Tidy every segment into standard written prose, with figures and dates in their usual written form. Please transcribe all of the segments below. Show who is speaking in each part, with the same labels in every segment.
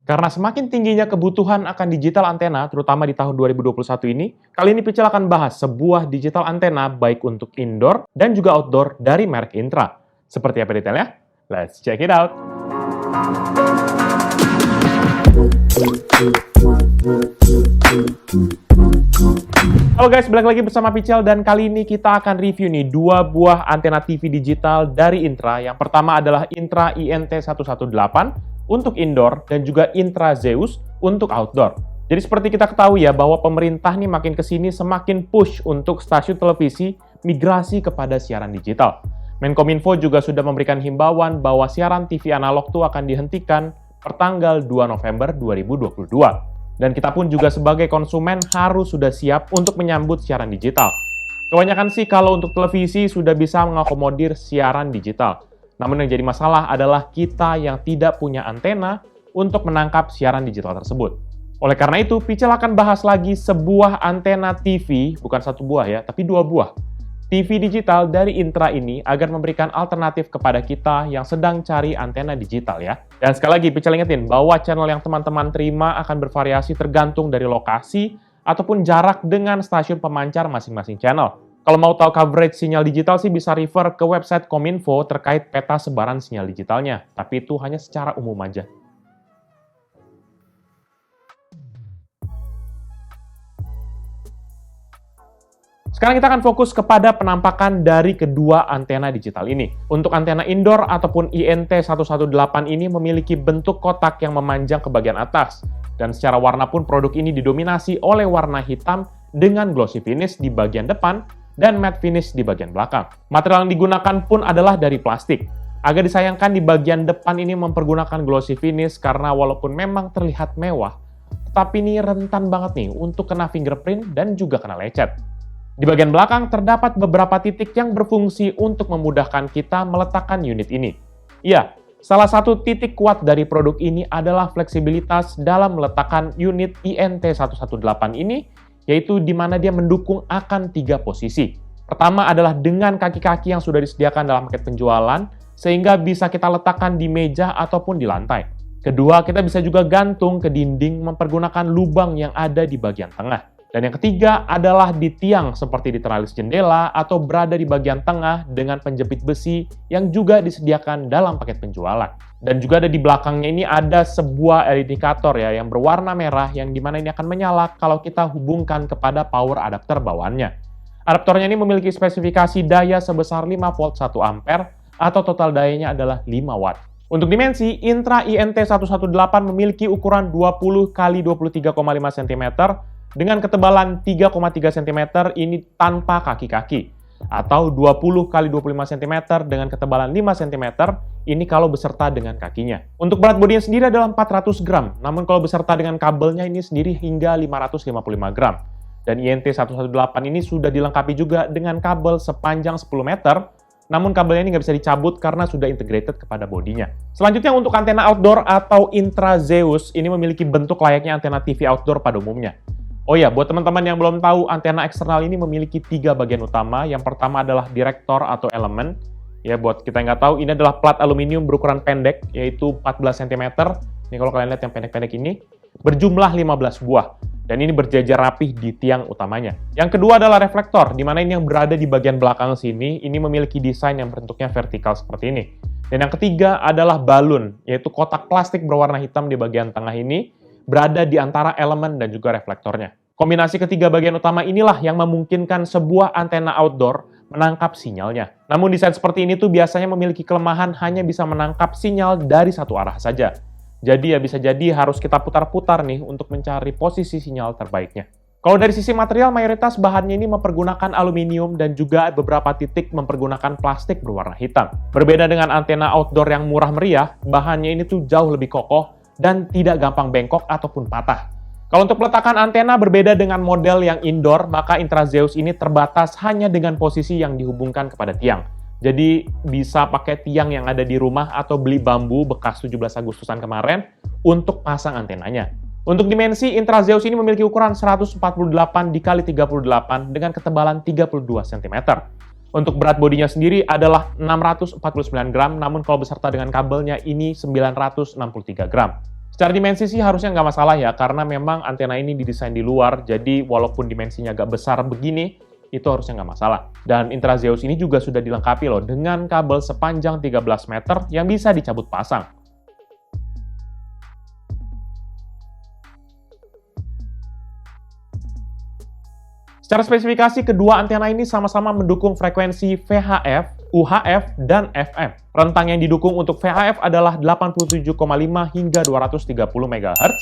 Speaker 1: Karena semakin tingginya kebutuhan akan digital antena, terutama di tahun 2021 ini, kali ini Pical akan bahas sebuah digital antena baik untuk indoor dan juga outdoor dari merek Intra. Seperti apa detailnya? Let's check it out! Halo guys, balik lagi bersama Pical dan kali ini kita akan review nih dua buah antena TV digital dari Intra. Yang pertama adalah Intra INT118 untuk indoor dan juga Intra Zeus untuk outdoor. Jadi seperti kita ketahui ya bahwa pemerintah nih makin kesini semakin push untuk stasiun televisi migrasi kepada siaran digital. Menkominfo juga sudah memberikan himbauan bahwa siaran TV analog tuh akan dihentikan pertanggal 2 November 2022. Dan kita pun juga sebagai konsumen harus sudah siap untuk menyambut siaran digital. Kebanyakan sih kalau untuk televisi sudah bisa mengakomodir siaran digital. Namun yang jadi masalah adalah kita yang tidak punya antena untuk menangkap siaran digital tersebut. Oleh karena itu, Pical akan bahas lagi sebuah antena TV, bukan satu buah ya, tapi dua buah. TV digital dari Intra ini agar memberikan alternatif kepada kita yang sedang cari antena digital ya. Dan sekali lagi, Pical ingetin bahwa channel yang teman-teman terima akan bervariasi tergantung dari lokasi ataupun jarak dengan stasiun pemancar masing-masing channel. Kalau mau tahu coverage sinyal digital sih bisa refer ke website Kominfo terkait peta sebaran sinyal digitalnya. Tapi itu hanya secara umum aja. Sekarang kita akan fokus kepada penampakan dari kedua antena digital ini. Untuk antena indoor ataupun INT118 ini memiliki bentuk kotak yang memanjang ke bagian atas. Dan secara warna pun produk ini didominasi oleh warna hitam dengan glossy finish di bagian depan dan matte finish di bagian belakang. Material yang digunakan pun adalah dari plastik. Agak disayangkan di bagian depan ini mempergunakan glossy finish karena walaupun memang terlihat mewah, tetapi ini rentan banget nih untuk kena fingerprint dan juga kena lecet. Di bagian belakang terdapat beberapa titik yang berfungsi untuk memudahkan kita meletakkan unit ini. Iya, salah satu titik kuat dari produk ini adalah fleksibilitas dalam meletakkan unit INT118 ini, yaitu di mana dia mendukung akan 3 posisi. Pertama adalah dengan kaki-kaki yang sudah disediakan dalam paket penjualan, sehingga bisa kita letakkan di meja ataupun di lantai. Kedua, kita bisa juga gantung ke dinding mempergunakan lubang yang ada di bagian tengah. Dan yang ketiga adalah di tiang seperti di teralis jendela atau berada di bagian tengah dengan penjepit besi yang juga disediakan dalam paket penjualan. Dan juga ada di belakangnya ini ada sebuah LED indikator ya yang berwarna merah yang dimana ini akan menyala kalau kita hubungkan kepada power adapter bawaannya. Adaptornya ini memiliki spesifikasi daya sebesar 5 volt 1 ampere atau total dayanya adalah 5 watt. Untuk dimensi, Intra INT118 memiliki ukuran 20 x 23,5 cm dengan ketebalan 3,3 cm ini tanpa kaki-kaki, atau 20 x 25 cm dengan ketebalan 5 cm ini kalau beserta dengan kakinya. Untuk berat bodinya sendiri adalah 400 gram, namun kalau beserta dengan kabelnya ini sendiri hingga 555 gram. Dan INT118 ini sudah dilengkapi juga dengan kabel sepanjang 10 meter, namun kabelnya ini nggak bisa dicabut karena sudah integrated kepada bodinya. Selanjutnya untuk antena outdoor atau Intra Zeus ini memiliki bentuk layaknya antena TV outdoor pada umumnya. Oh ya, buat teman-teman yang belum tahu, antena eksternal ini memiliki 3 bagian utama. Yang pertama adalah direktor atau elemen. Ya, buat kita yang nggak tahu, ini adalah plat aluminium berukuran pendek, yaitu 14 cm. Ini kalau kalian lihat yang pendek-pendek ini, berjumlah 15 buah. Dan ini berjajar rapih di tiang utamanya. Yang kedua adalah reflektor, di mana ini yang berada di bagian belakang sini, ini memiliki desain yang bentuknya vertikal seperti ini. Dan yang ketiga adalah balun, yaitu kotak plastik berwarna hitam di bagian tengah ini, berada di antara elemen dan juga reflektornya. Kombinasi ketiga bagian utama inilah yang memungkinkan sebuah antena outdoor menangkap sinyalnya. Namun desain seperti ini tuh biasanya memiliki kelemahan hanya bisa menangkap sinyal dari satu arah saja. Jadi ya bisa jadi harus kita putar-putar nih untuk mencari posisi sinyal terbaiknya. Kalau dari sisi material, mayoritas bahannya ini mempergunakan aluminium dan juga beberapa titik mempergunakan plastik berwarna hitam. Berbeda dengan antena outdoor yang murah meriah, bahannya ini tuh jauh lebih kokoh dan tidak gampang bengkok ataupun patah. Kalau untuk peletakan antena berbeda dengan model yang indoor, maka Intra Zeus ini terbatas hanya dengan posisi yang dihubungkan kepada tiang. Jadi bisa pakai tiang yang ada di rumah atau beli bambu bekas 17 Agustusan kemarin untuk pasang antenanya. Untuk dimensi, Intra Zeus ini memiliki ukuran 148 x 38 dengan ketebalan 32 cm. Untuk berat bodinya sendiri adalah 649 gram, namun kalau beserta dengan kabelnya ini 963 gram. Secara dimensi sih harusnya nggak masalah ya, karena memang antena ini didesain di luar, jadi walaupun dimensinya agak besar begini, itu harusnya nggak masalah. Dan Intrazeus ini juga sudah dilengkapi loh dengan kabel sepanjang 13 meter yang bisa dicabut pasang. Secara spesifikasi, kedua antena ini sama-sama mendukung frekuensi VHF, UHF, dan FM. Rentang yang didukung untuk VHF adalah 87,5 hingga 230 MHz,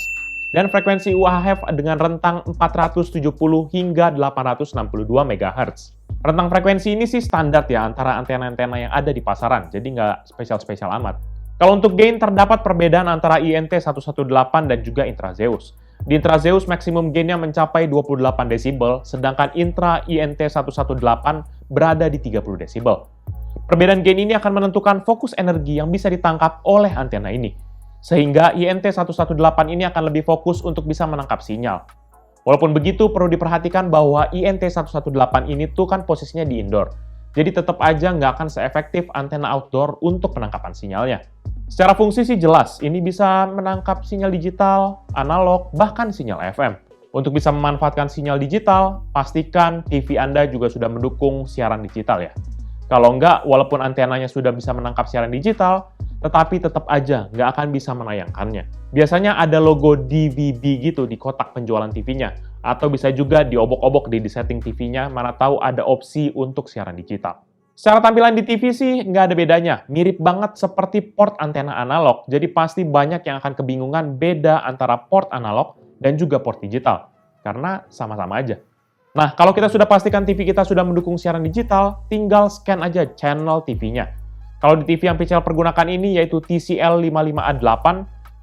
Speaker 1: dan frekuensi UHF dengan rentang 470 hingga 862 MHz. Rentang frekuensi ini sih standar ya antara antena-antena yang ada di pasaran, jadi nggak spesial-spesial amat. Kalau untuk gain, terdapat perbedaan antara INT118 dan juga Intrazeus. Di Intrazeus, maksimum gain-nya mencapai 28 desibel, sedangkan Intra INT118 berada di 30 desibel. Perbedaan gain ini akan menentukan fokus energi yang bisa ditangkap oleh antena ini. Sehingga INT118 ini akan lebih fokus untuk bisa menangkap sinyal. Walaupun begitu, perlu diperhatikan bahwa INT118 ini tuh kan posisinya di indoor. Jadi tetap aja nggak akan seefektif antena outdoor untuk penangkapan sinyalnya. Secara fungsi sih jelas, ini bisa menangkap sinyal digital, analog, bahkan sinyal FM. Untuk bisa memanfaatkan sinyal digital, pastikan TV Anda juga sudah mendukung siaran digital ya. Kalau nggak, walaupun antenanya sudah bisa menangkap siaran digital, tetapi tetap aja nggak akan bisa menayangkannya. Biasanya ada logo DVB gitu di kotak penjualan TV-nya, atau bisa juga diobok-obok di setting TV-nya, mana tahu ada opsi untuk siaran digital. Secara tampilan di TV sih nggak ada bedanya, mirip banget seperti port antena analog, jadi pasti banyak yang akan kebingungan beda antara port analog dan juga port digital, karena sama-sama aja. Nah, kalau kita sudah pastikan TV kita sudah mendukung siaran digital, tinggal scan aja channel TV-nya. Kalau di TV yang Pichel pergunakan ini yaitu TCL55A8,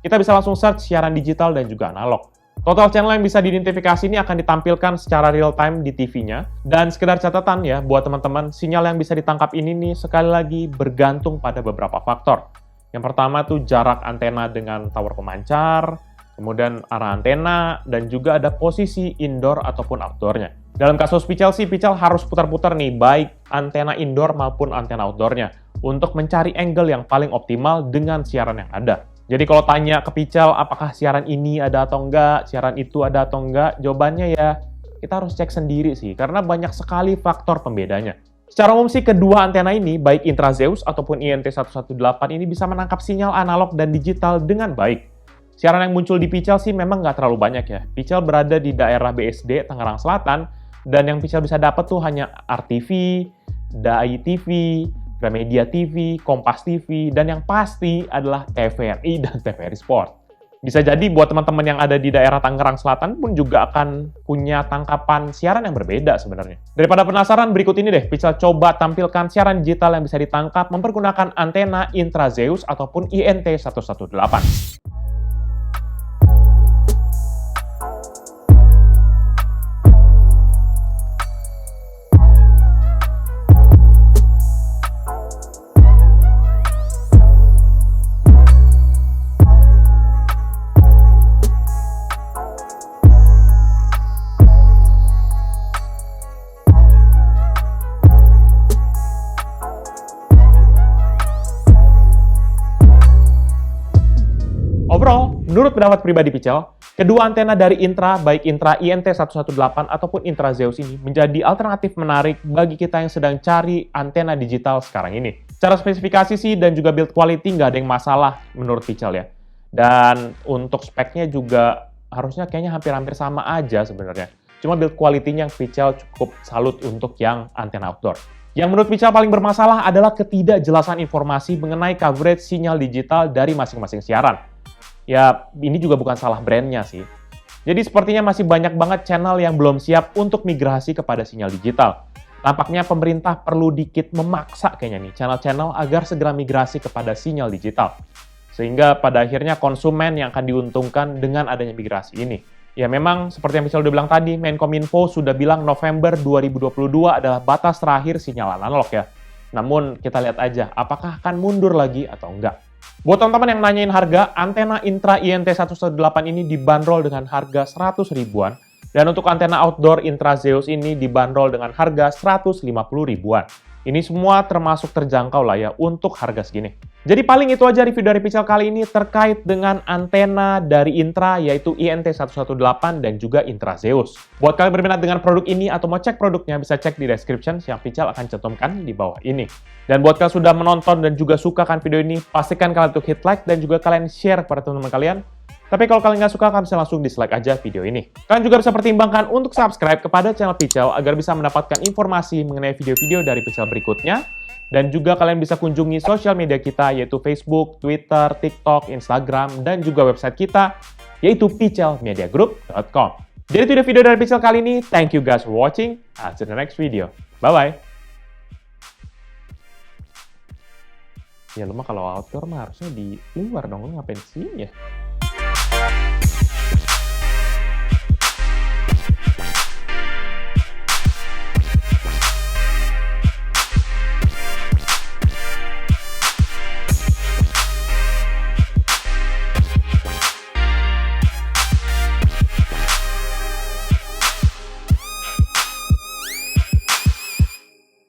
Speaker 1: kita bisa langsung search siaran digital dan juga analog. Total channel yang bisa diidentifikasi ini akan ditampilkan secara real time di TV-nya. Dan sekedar catatan ya, buat teman-teman, sinyal yang bisa ditangkap ini nih sekali lagi bergantung pada beberapa faktor. Yang pertama tuh jarak antena dengan tower pemancar, kemudian arah antena, dan juga ada posisi indoor ataupun outdoor-nya. Dalam kasus Pichel sih, Pichel harus putar-putar nih, baik antena indoor maupun antena outdoor-nya, untuk mencari angle yang paling optimal dengan siaran yang ada. Jadi kalau tanya ke Pichel, apakah siaran ini ada atau enggak, siaran itu ada atau enggak, jawabannya ya, kita harus cek sendiri sih, karena banyak sekali faktor pembedanya. Secara umum sih, kedua antena ini, baik Intrazeus ataupun INT118 ini bisa menangkap sinyal analog dan digital dengan baik. Siaran yang muncul di Pichel sih memang nggak terlalu banyak ya. Pichel berada di daerah BSD, Tangerang Selatan, dan yang Pichel bisa dapat tuh hanya RTV, Dai TV, Gramedia TV, Kompas TV, dan yang pasti adalah TVRI dan TVRI Sport. Bisa jadi buat teman-teman yang ada di daerah Tangerang Selatan pun juga akan punya tangkapan siaran yang berbeda sebenarnya. Daripada penasaran, berikut ini deh, Pichel coba tampilkan siaran digital yang bisa ditangkap mempergunakan antena Intrazeus ataupun INT118. Overall, menurut pendapat pribadi Pichel, kedua antena dari Intra, baik Intra INT118 ataupun Intrazeus ini menjadi alternatif menarik bagi kita yang sedang cari antena digital sekarang ini. Secara spesifikasi sih dan juga build quality nggak ada yang masalah menurut Pichel ya. Dan untuk speknya juga harusnya kayaknya hampir-hampir sama aja sebenarnya. Cuma build quality-nya yang Pichel cukup salut untuk yang antena outdoor. Yang menurut Pichel paling bermasalah adalah ketidakjelasan informasi mengenai coverage sinyal digital dari masing-masing siaran. Ya, ini juga bukan salah brandnya sih. Jadi sepertinya masih banyak banget channel yang belum siap untuk migrasi kepada sinyal digital. Nampaknya pemerintah perlu dikit memaksa kayaknya nih channel-channel agar segera migrasi kepada sinyal digital. Sehingga pada akhirnya konsumen yang akan diuntungkan dengan adanya migrasi ini. Ya memang seperti yang Pichel udah bilang tadi, Menkominfo sudah bilang November 2022 adalah batas terakhir sinyal analog ya. Namun kita lihat aja apakah akan mundur lagi atau enggak. Buat teman-teman yang nanyain harga, antena Intra INT118 ini dibanderol dengan harga 100 ribuan, dan untuk antena outdoor Intrazeus ini dibanderol dengan harga 150 ribuan. Ini semua termasuk terjangkau lah ya untuk harga segini. Jadi paling itu aja review dari Pical kali ini terkait dengan antena dari Intra yaitu INT118 dan juga Intra Zeus. Buat kalian berminat dengan produk ini atau mau cek produknya bisa cek di description yang Pical akan cantumkan di bawah ini. Dan buat kalian sudah menonton dan juga suka kan video ini, pastikan kalian untuk hit like dan juga kalian share kepada teman-teman kalian. Tapi kalau kalian nggak suka, kalian bisa langsung dislike aja video ini. Kalian juga bisa pertimbangkan untuk subscribe kepada channel Pical agar bisa mendapatkan informasi mengenai video-video dari Pical berikutnya. Dan juga kalian bisa kunjungi sosial media kita yaitu Facebook, Twitter, TikTok, Instagram, dan juga website kita yaitu picalmediagroup.com. Jadi itu video dari Pical kali ini. Thank you guys for watching. I'll see you in the next video. Bye-bye. Ya lu mah kalau outdoor mah harusnya di luar dong, lu ngapain di sini ya?